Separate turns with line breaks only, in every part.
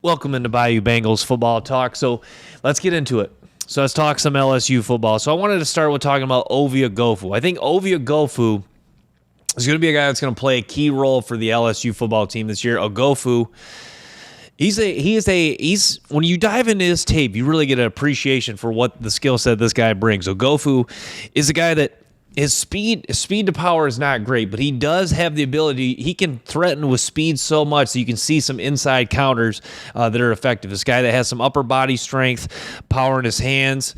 Welcome into Bayou Bengals football talk. So let's get into it. So let's talk some LSU football. So I wanted to start with talking about Ovie Oghoufo. I think Ovie Oghoufo is going to be a guy that's going to play a key role for the LSU football team this year. Oghoufo, he's when you dive into his tape, you really get an appreciation for what the skill set this guy brings. Oghoufo is a guy that his speed to power is not great, but he does have the ability. He can threaten with speed so much that you can see some inside counters that are effective. This guy that has some upper body strength, power in his hands,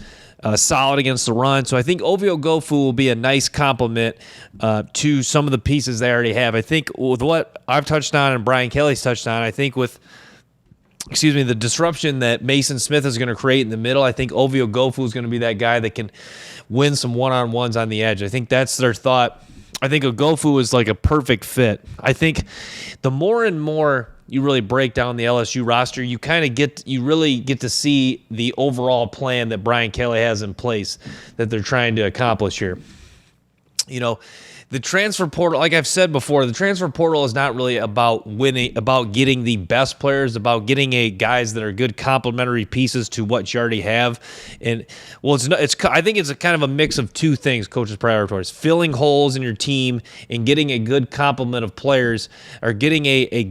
solid against the run. So I think Ovie Oghoufo will be a nice complement to some of the pieces they already have. I think with what I've touched on and Brian Kelly's touched on, I think with the disruption that Mason Smith is going to create in the middle, I think Ovie Oghoufo is going to be that guy that can win some one-on-ones on the edge. I think that's their thought. I think Oghoufo is like a perfect fit. I think the more and more you really break down the LSU roster, you really get to see the overall plan that Brian Kelly has in place that they're trying to accomplish here. You know, the transfer portal, like I've said before, the transfer portal is not really about winning, about getting the best players, about getting guys that are good complementary pieces to what you already have. And well, I think it's a kind of a mix of two things coaches prioritize: filling holes in your team and getting a good complement of players, or getting a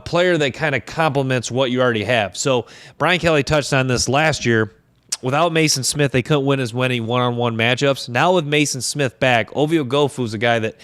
player that kind of complements what you already have. So Brian Kelly touched on this last year. Without Mason Smith, they couldn't win as many one-on-one matchups. Now with Mason Smith back, Ovie Oghoufo is a guy that,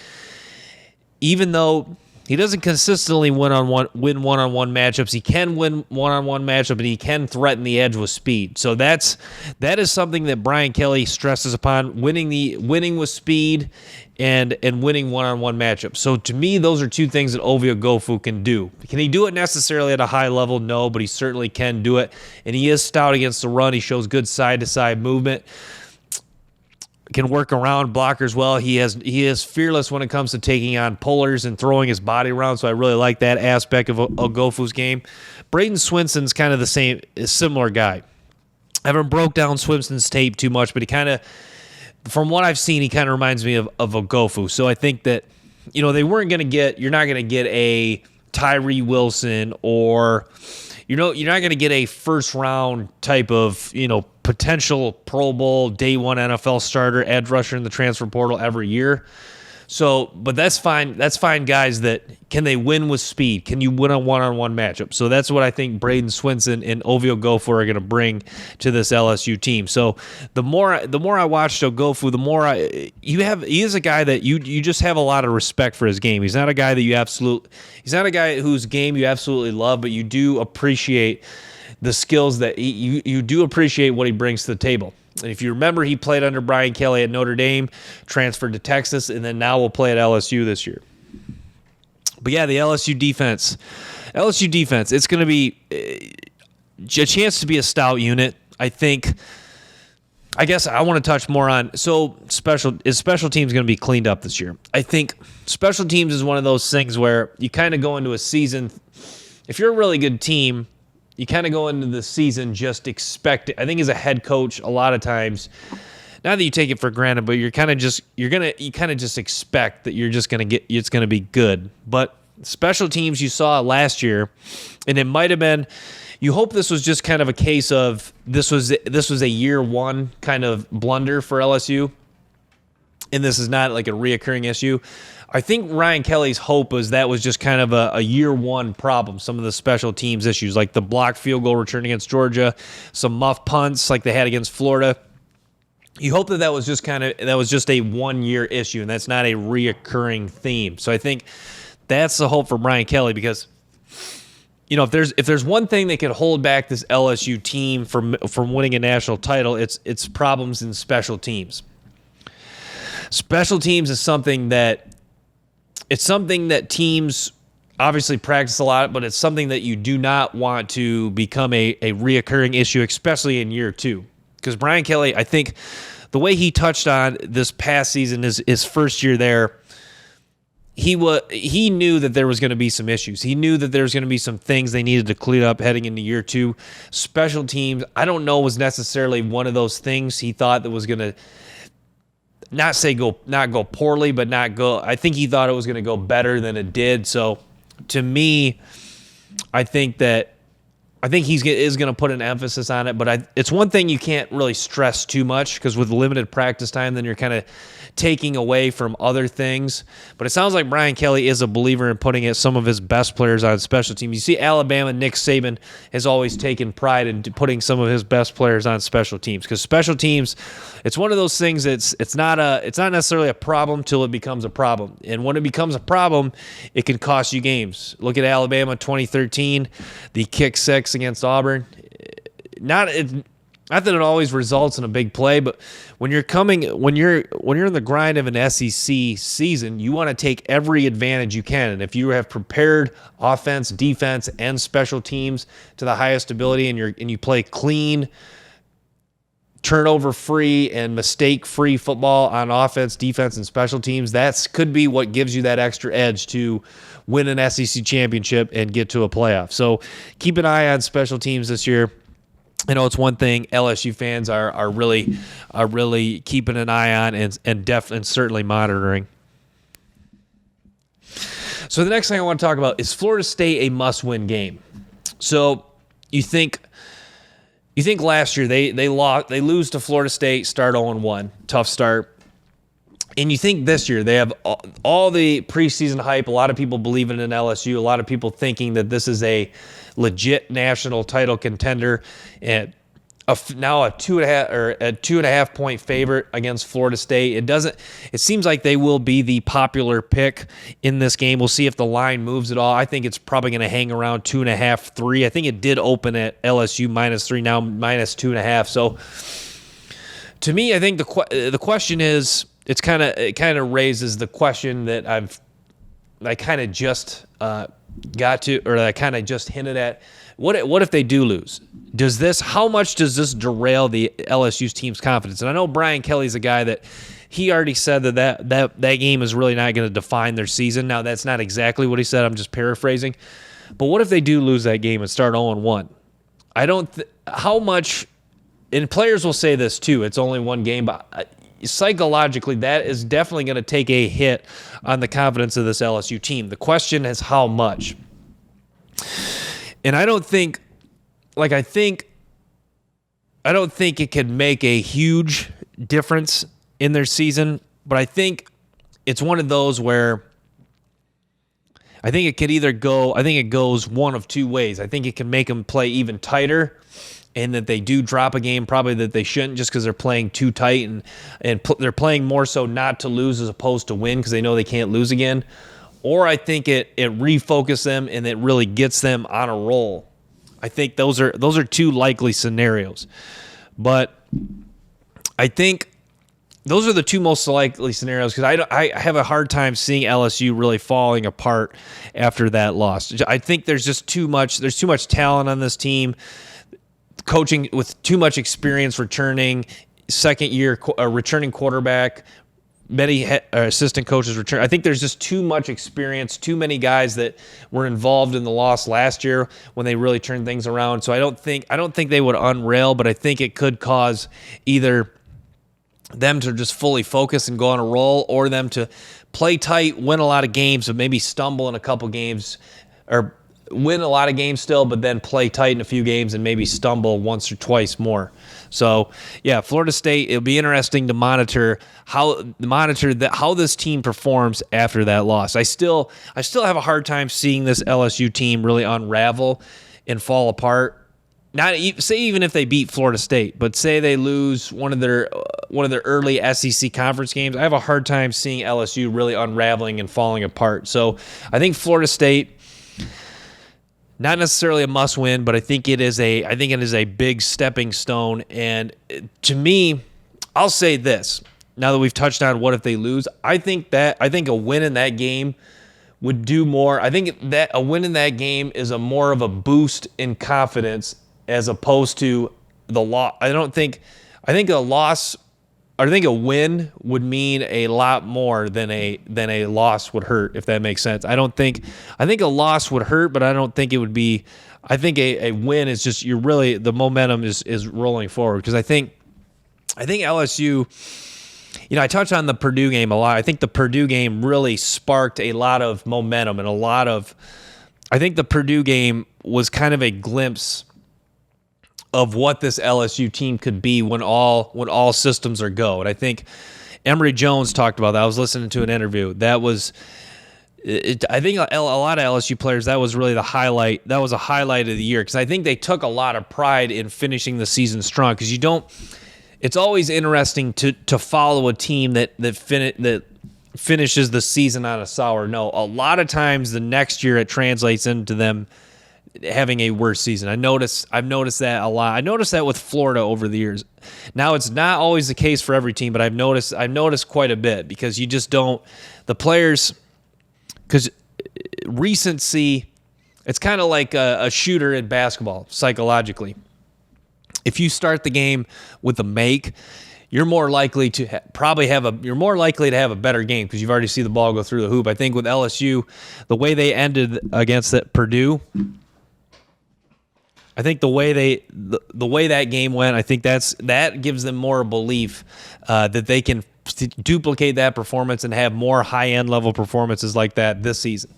even though he doesn't consistently win one-on-one matchups, he can win one-on-one matchup, and he can threaten the edge with speed. So that is something that Brian Kelly stresses upon: winning with speed and winning one-on-one matchups. So to me, those are two things that Ovie Oghoufo can do. Can he do it necessarily at a high level? No, but he certainly can do it. And he is stout against the run. He shows good side-to-side movement. Can work around blockers well. He is fearless when it comes to taking on pullers and throwing his body around. So I really like that aspect of Oghoufo's game. Braden Swinson's kind of a similar guy. I haven't broke down Swinson's tape too much, but he kind of, from what I've seen, he kind of reminds me of Oghoufo. So I think that, you're not going to get a Tyree Wilson, or you're not going to get a first round type of, potential Pro Bowl day one NFL starter, edge rusher in the transfer portal every year. So, but that's fine. That's fine, guys. Can they win with speed? Can you win a one-on-one matchup? So that's what I think Braden Swinson and Ovie Oghoufo are going to bring to this LSU team. So the more I watched Oghoufo, the more he is a guy that you just have a lot of respect for his game. He's not a guy that he's not a guy whose game you absolutely love, but you do appreciate the skills that you do appreciate what he brings to the table. And if you remember, he played under Brian Kelly at Notre Dame, transferred to Texas, and then now will play at LSU this year. But yeah, the LSU defense, it's going to be a chance to be a stout unit. I guess I want to touch more on, special teams going to be cleaned up this year? I think special teams is one of those things where you kind of go into a season, if you're a really good team, you kind of go into the season just expect it. I think as a head coach, a lot of times, not that you take it for granted, but you kind of just expect that it's going to be good. But special teams you saw last year, and it might have been, you hope this was just kind of a case of this was a year one kind of blunder for LSU, and this is not like a reoccurring issue. I think Ryan Kelly's hope was that was just kind of a year one problem. Some of the special teams issues, like the blocked field goal return against Georgia, some muff punts like they had against Florida. You hope that was just a 1 year issue, and that's not a reoccurring theme. So I think that's the hope for Brian Kelly, because if there's one thing that could hold back this LSU team from winning a national title, it's problems in special teams. Special teams is something that teams obviously practice a lot, but it's something that you do not want to become a reoccurring issue, especially in year two. Because Brian Kelly, I think the way he touched on this past season, his first year there, he knew that there was going to be some issues. He knew that there was going to be some things they needed to clean up heading into year two. Special teams, I don't know, was necessarily one of those things he thought that was going to not go poorly, but I think he thought it was going to go better than it did. So to me, I think he is going to put an emphasis on it, but it's one thing you can't really stress too much, because with limited practice time, then you're kind of taking away from other things. But it sounds like Brian Kelly is a believer in putting some of his best players on special teams. You see Alabama, Nick Saban has always taken pride in putting some of his best players on special teams, because special teams, it's one of those things that's it's not necessarily a problem till it becomes a problem. And when it becomes a problem, it can cost you games. Look at Alabama 2013, the kick six against Auburn. Not that it always results in a big play, but when you're in the grind of an SEC season, you want to take every advantage you can. And if you have prepared offense, defense, and special teams to the highest ability, and you play clean, turnover-free, and mistake-free football on offense, defense, and special teams, that could be what gives you that extra edge to win an SEC championship and get to a playoff. So keep an eye on special teams this year. I know it's one thing LSU fans are really keeping an eye on and certainly monitoring. So the next thing I want to talk about is Florida State a must-win game. So you think last year they lose to Florida State, start 0-1, tough start. And you think this year they have all the preseason hype, a lot of people believing in LSU, a lot of people thinking that this is a legit national title contender, and now a 2.5 point favorite against Florida State. It seems like they will be the popular pick in this game. We'll see if the line moves at all. I think it's probably going to hang around 2.5, 3. I think it did open at LSU -3, now -2.5. So to me, I think the question is, it kind of raises the question that I kind of just got to, or I kind of just hinted at. What if they do lose? How much does this derail the LSU's team's confidence? And I know Brian Kelly's a guy that he already said that game is really not going to define their season. Now, that's not exactly what he said. I'm just paraphrasing. But what if they do lose that game and start 0-1? How much, and players will say this too, it's only one game, but psychologically, that is definitely going to take a hit on the confidence of this LSU team. The question is how much. And I don't think it could make a huge difference in their season, but I think it's one of those where I think it goes one of two ways. I think it can make them play even tighter, and that they do drop a game probably that they shouldn't, just because they're playing too tight and they're playing more so not to lose as opposed to win, because they know they can't lose again. Or I think it refocuses them and it really gets them on a roll. I think those are two likely scenarios. But I think those are the two most likely scenarios, because I have a hard time seeing LSU really falling apart after that loss. I think there's too much talent on this team. Coaching with too much experience, returning second year returning quarterback, many assistant coaches return. I think there's just too much experience, too many guys that were involved in the loss last year when they really turned things around. So I don't think they would unrail, but I think it could cause either them to just fully focus and go on a roll, or them to play tight, win a lot of games, but maybe stumble in a couple games, or win a lot of games still, but then play tight in a few games and maybe stumble once or twice more. So, yeah, Florida State, it'll be interesting to monitor how this team performs after that loss. I still have a hard time seeing this LSU team really unravel and fall apart. Say even if they beat Florida State, but say they lose one of their early SEC conference games, I have a hard time seeing LSU really unraveling and falling apart. So, I think Florida State, not necessarily a must-win, but I think it is a big stepping stone. And to me, I'll say this. Now that we've touched on what if they lose, I think a win in that game would do more. I think that a win in that game is more of a boost in confidence as opposed to the loss. I think a win would mean a lot more than a loss would hurt, if that makes sense. I think a loss would hurt, but I don't think it would be. I think a win is just, the momentum is rolling forward, because I think LSU, I touched on the Purdue game a lot. I think the Purdue game really sparked a lot of momentum and I think the Purdue game was kind of a glimpse of what this LSU team could be when all systems are go. And I think Emory Jones talked about that. I was listening to an interview. That was, I think a lot of LSU players, that was really the highlight. That was a highlight of the year because I think they took a lot of pride in finishing the season strong. Because it's always interesting to follow a team that finishes the season on a sour note. A lot of times the next year it translates into them having a worse season. I've noticed that a lot. I noticed that with Florida over the years. Now it's not always the case for every team, but I've noticed quite a bit because you just don't, the players, because recency, it's kind of like a shooter in basketball psychologically. If you start the game with a make, you're more likely to have a better game because you've already seen the ball go through the hoop. I think with LSU, the way they ended against that Purdue, I think the way that game went, I think that gives them more belief that they can duplicate that performance and have more high-end level performances like that this season.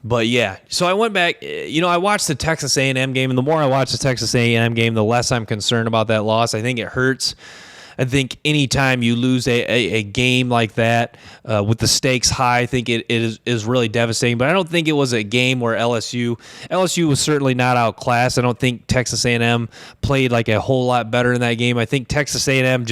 But yeah, so I went back. I watched the Texas A&M game, and the more I watch the Texas A&M game, the less I'm concerned about that loss. I think it hurts. I think anytime you lose a game like that with the stakes high, I think it is really devastating. But I don't think it was a game where LSU was certainly not outclassed. I don't think Texas A&M played like a whole lot better in that game. I think Texas A&M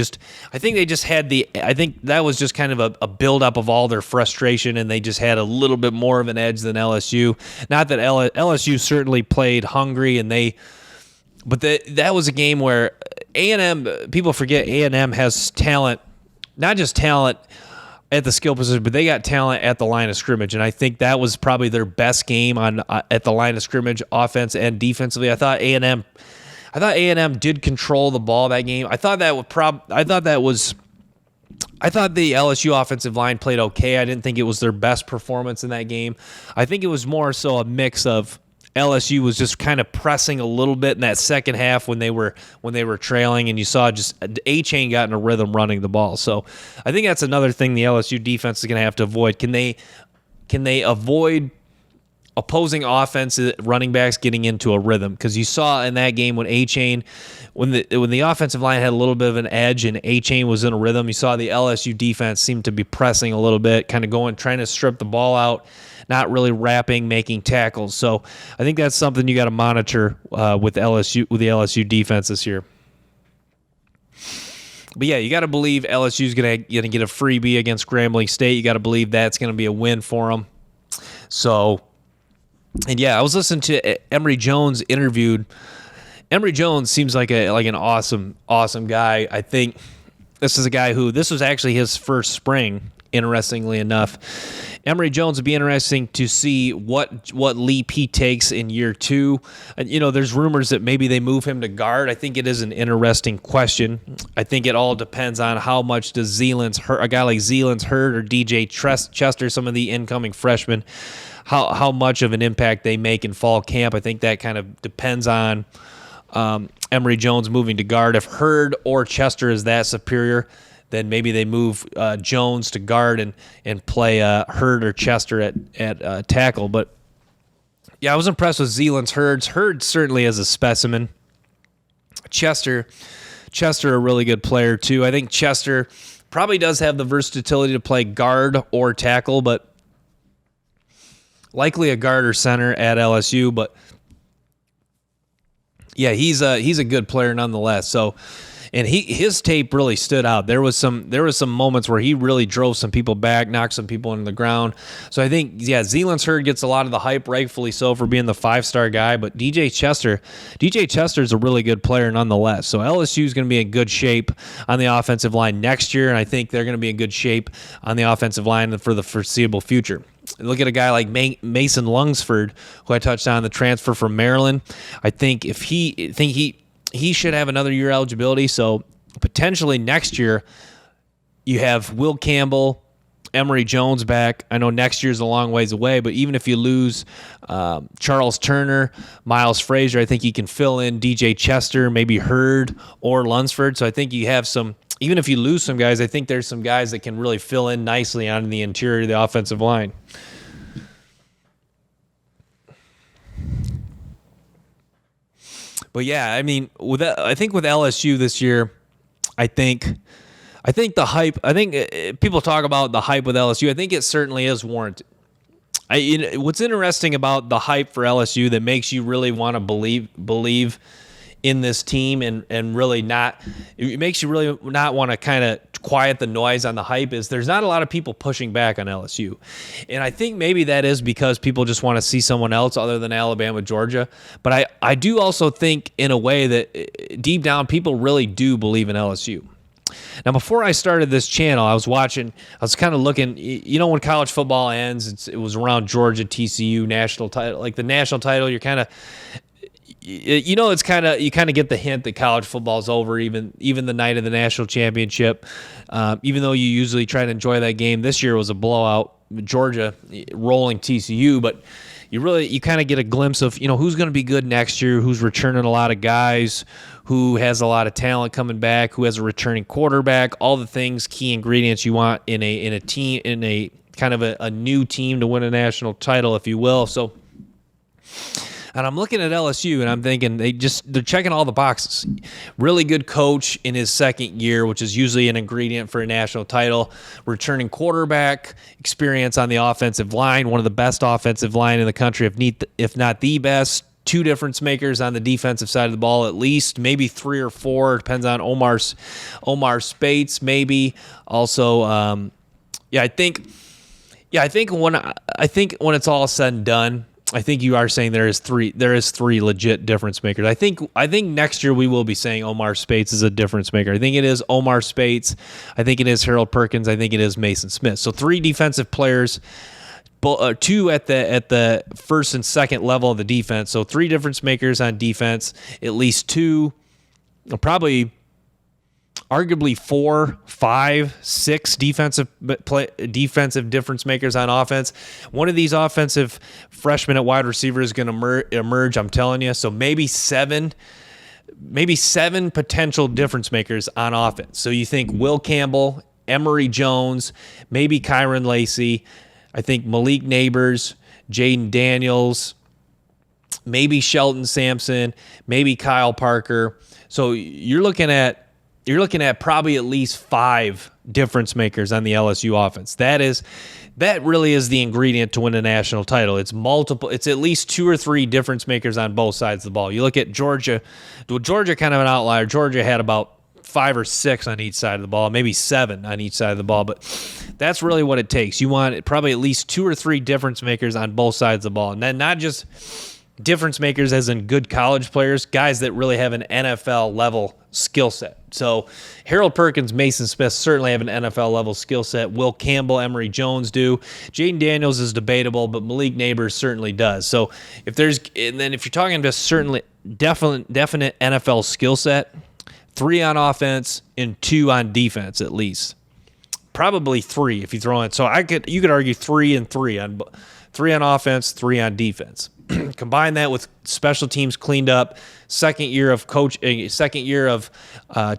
I think that was just kind of a buildup of all their frustration, and they just had a little bit more of an edge than LSU. Not that LSU certainly played hungry, but that was a game where A&M, people forget A&M has talent, not just talent at the skill position, but they got talent at the line of scrimmage. And I think that was probably their best game at the line of scrimmage, offense and defensively. I thought A&M did control the ball that game. I thought the LSU offensive line played okay. I didn't think it was their best performance in that game. I think it was more so a mix of LSU was just kind of pressing a little bit in that second half when they were trailing, and you saw just A-Chain got in a rhythm running the ball. So I think that's another thing the LSU defense is going to have to avoid. Can they avoid opposing offense running backs getting into a rhythm? Because you saw in that game when A-Chain, when the offensive line had a little bit of an edge and A-Chain was in a rhythm, you saw the LSU defense seem to be pressing a little bit, kind of trying to strip the ball out, not really wrapping, making tackles. So I think that's something you got to monitor with the LSU defense this year. But yeah, you got to believe LSU is going to get a freebie against Grambling State. You got to believe that's going to be a win for them. So, and yeah, I was listening to Emory Jones interviewed. Emory Jones seems like an awesome guy. I think this is a guy this was actually his first spring. Interestingly enough, Emory Jones would be interesting to see what leap he takes in year two. And, there's rumors that maybe they move him to guard. I think it is an interesting question. I think it all depends on how much does a guy like Zeeland's hurt, or DJ Chester, some of the incoming freshmen, how much of an impact they make in fall camp. I think that kind of depends on Emory Jones moving to guard. If Hurd or Chester is that superior, then maybe they move Jones to guard and play Hurd or Chester at tackle. But yeah, I was impressed with Zeeland's Hurd. Hurd certainly is a specimen. Chester, a really good player too. I think Chester probably does have the versatility to play guard or tackle, but likely a guard or center at LSU. But yeah, he's a good player nonetheless. So. And his tape really stood out. There was some moments where he really drove some people back, knocked some people into the ground. So I think, Zeeland's Hurd gets a lot of the hype, rightfully so, for being the 5-star guy. But DJ Chester is a really good player nonetheless. So LSU is going to be in good shape on the offensive line next year, and I think they're going to be in good shape on the offensive line for the foreseeable future. Look at a guy like Mason Lunsford, who I touched on, the transfer from Maryland. I think he should have another year eligibility, so potentially next year you have Will Campbell, Emory Jones back. I know next year's a long ways away, but even if you lose Charles Turner, Miles Frazier, I think you can fill in DJ Chester, maybe Hurd or Lunsford. So I think you have even if you lose some guys, I think there's some guys that can really fill in nicely on the interior of the offensive line. But yeah, I mean, I think with LSU this year, I think the hype. I think people talk about the hype with LSU. I think it certainly is warranted. What's interesting about the hype for LSU that makes you really want to believe in this team and really not, it makes you really not want to kind of quiet the noise on the hype is there's not a lot of people pushing back on LSU. And I think maybe that is because people just want to see someone else other than Alabama, Georgia. But I do also think in a way that deep down people really do believe in LSU. Now, before I started this channel, I was kind of looking, when college football ends, it was around Georgia, TCU, national title, like the national title, you're kind of, it's kind of, you kind of get the hint that college football is over, even the night of the national championship, even though you usually try to enjoy that game. This year was a blowout, Georgia rolling TCU, but you kind of get a glimpse of, who's going to be good next year, who's returning a lot of guys, who has a lot of talent coming back, who has a returning quarterback, all the things, key ingredients you want in a team, in a kind of a new team to win a national title, if you will. So, and I'm looking at LSU and I'm thinking they're checking all the boxes. Really good coach in his second year, which is usually an ingredient for a national title. Returning quarterback, experience on the offensive line, one of the best offensive line in the country, if not the best. 2 difference makers on the defensive side of the ball, at least, maybe 3 or 4. Depends on Omar Spates, maybe. Also, I think when it's all said and done, I think you are saying there is three legit difference makers. I think next year we will be saying Omar Spates is a difference maker. I think it is Omar Spates. I think it is Harold Perkins. I think it is Mason Smith. So 3 defensive players. 2 at the first and second level of the defense. So 3 difference makers on defense, at least 2, probably arguably 4, 5, 6 defensive difference makers on offense. One of these offensive freshmen at wide receiver is going to emerge, I'm telling you. So maybe 7 potential difference makers on offense. So you think Will Campbell, Emory Jones, maybe Kyron Lacey, I think Malik Neighbors, Jaden Daniels, maybe Shelton Sampson, maybe Kyle Parker. So you're looking at probably at least 5 difference makers on the LSU offense. That really is the ingredient to win a national title. It's multiple. It's at least 2 or 3 difference makers on both sides of the ball. You look at Georgia. Well, Georgia kind of an outlier. Georgia had about 5 or 6 on each side of the ball, maybe 7 on each side of the ball, but that's really what it takes. You want probably at least 2 or 3 difference makers on both sides of the ball, and then not just difference makers as in good college players, guys that really have an NFL level skill set. So Harold Perkins, Mason Smith certainly have an NFL level skill set. Will Campbell, Emory Jones do. Jaden Daniels is debatable, but Malik Neighbors certainly does. So if you're talking about certainly definite NFL skill set, 3 on offense and 2 on defense at least. Probably 3 if you throw in. So you could argue 3 and 3 on 3 on offense, 3 on defense. Combine that with special teams cleaned up, second year of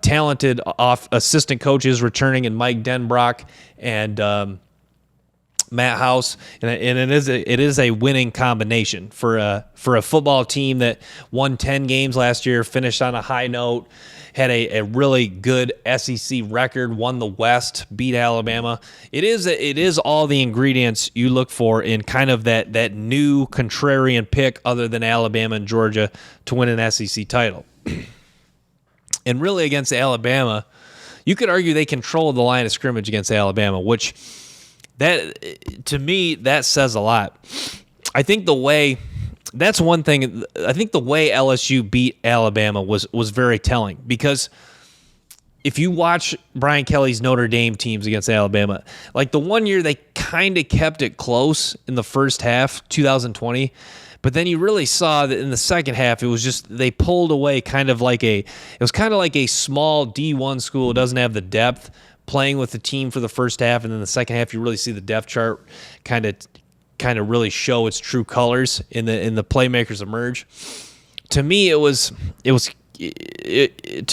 talented assistant coaches returning in Mike Denbrock and Matt House, and it is a winning combination for a football team that won 10 games last year, finished on a high note, had a really good SEC record, won the West, beat Alabama. It is all the ingredients you look for in kind of that new contrarian pick other than Alabama and Georgia to win an SEC title. And really against Alabama, you could argue they controlled the line of scrimmage against Alabama, which to me that says a lot. I think that's one thing. I think the way LSU beat Alabama was very telling, because if you watch Brian Kelly's Notre Dame teams against Alabama, like the one year they kind of kept it close in the first half, 2020, but then you really saw that in the second half it was just they pulled away, kind of like a small D1 school. It doesn't have the depth playing with the team for the first half, and then the second half you really see the depth chart kind of really show its true colors in the playmakers emerge. To me, to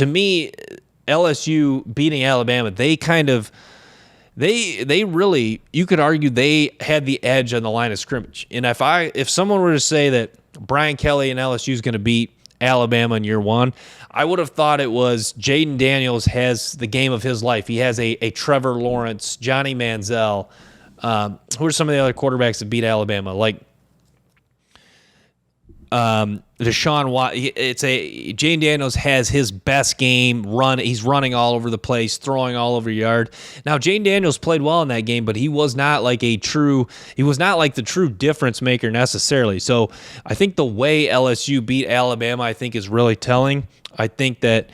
me, LSU beating Alabama, they really, you could argue they had the edge on the line of scrimmage. And if someone were to say that Brian Kelly and LSU is going to beat Alabama in year one. I would have thought it was Jaden Daniels has the game of his life. He has a Trevor Lawrence, Johnny Manziel. Who are some of the other quarterbacks that beat Alabama? Like Deshaun Watt. Jaden Daniels has his best game run. He's running all over the place, throwing all over yard. Now Jaden Daniels played well in that game, but he was not like the true difference maker necessarily. So I think the way LSU beat Alabama, I think, is really telling. I think that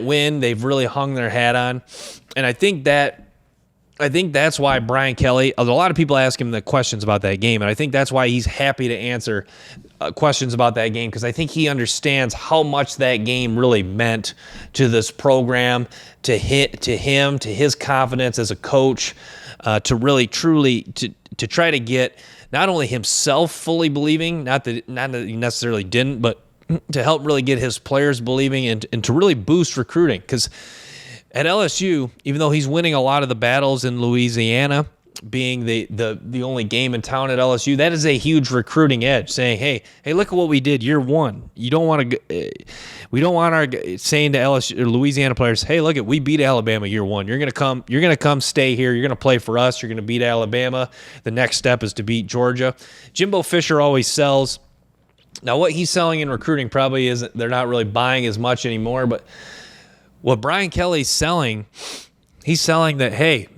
win they've really hung their hat on, and I think that's why Brian Kelly, a lot of people ask him the questions about that game, and I think that's why he's happy to answer questions about that game, because I think he understands how much that game really meant to this program, to him, to his confidence as a coach, to really truly to try to get not only himself fully believing, not that he necessarily didn't, but to help really get his players believing and to really boost recruiting. Because at LSU, even though he's winning a lot of the battles in Louisiana, being the only game in town at LSU, that is a huge recruiting edge. Saying, hey, look at what we did year one. We don't want our saying to LSU or Louisiana players, hey, look at we beat Alabama year one. You're gonna come stay here. You're gonna play for us. You're gonna beat Alabama. The next step is to beat Georgia. Jimbo Fisher always sells. Now, what he's selling in recruiting probably isn't. They're not really buying as much anymore, but what Brian Kelly's selling, he's selling that, hey,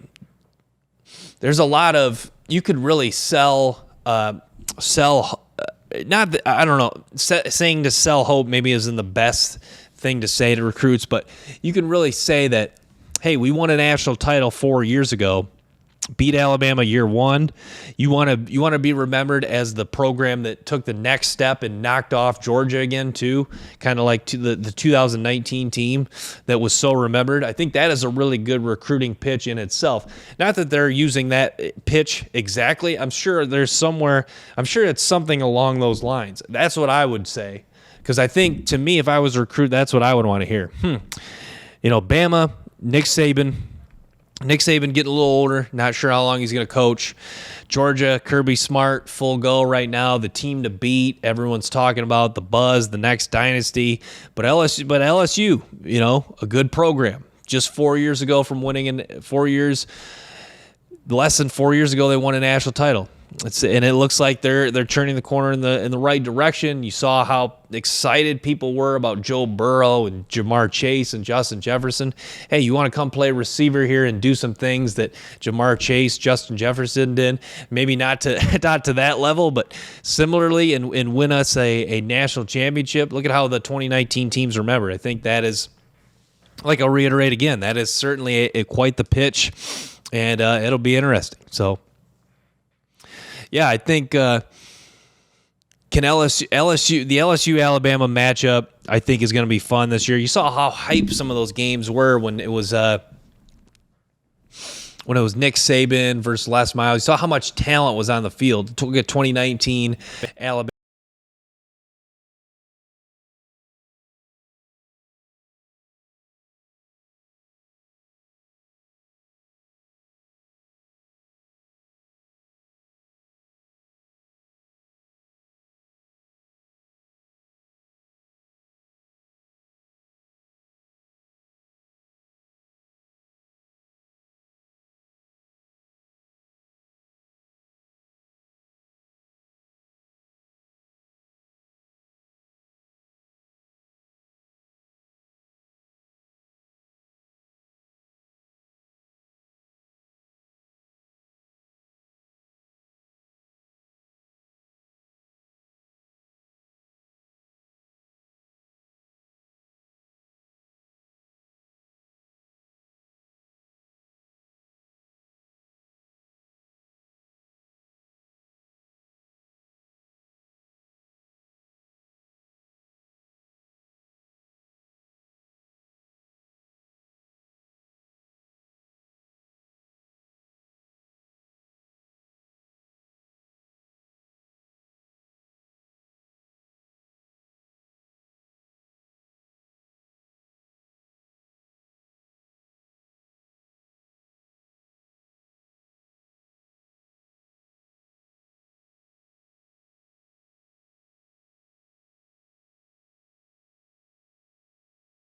there's a lot of, you could really sell, not that, I don't know, saying to sell hope maybe isn't the best thing to say to recruits, but you can really say that, hey, we won a national title 4 years ago, beat Alabama year one. You want to be remembered as the program that took the next step and knocked off Georgia again too, kind of like to the 2019 team that was so remembered. I think that is a really good recruiting pitch in itself. Not that they're using that pitch exactly. I'm sure it's something along those lines. That's what I would say, because I think, to me, if I was a recruit, that's what I would want to hear. Bama, Nick Saban getting a little older, not sure how long he's going to coach. Georgia, Kirby Smart, full go right now. The team to beat. Everyone's talking about the buzz, the next dynasty. But LSU, a good program. Just 4 years ago from winning in 4 years, less than 4 years ago, they won a national title. And it looks like they're turning the corner in the right direction. You saw how excited people were about Joe Burrow and Jamar Chase and Justin Jefferson. Hey, you want to come play receiver here and do some things that Jamar Chase, Justin Jefferson did? Maybe not to that level, but similarly, and win us a national championship. Look at how the 2019 teams remember. I think that is, like I'll reiterate again, that is certainly quite the pitch, and it'll be interesting. So, yeah, I think the LSU Alabama matchup, I think, is going to be fun this year. You saw how hype some of those games were when it was Nick Saban versus Les Miles. You saw how much talent was on the field. Look at 2019 Alabama.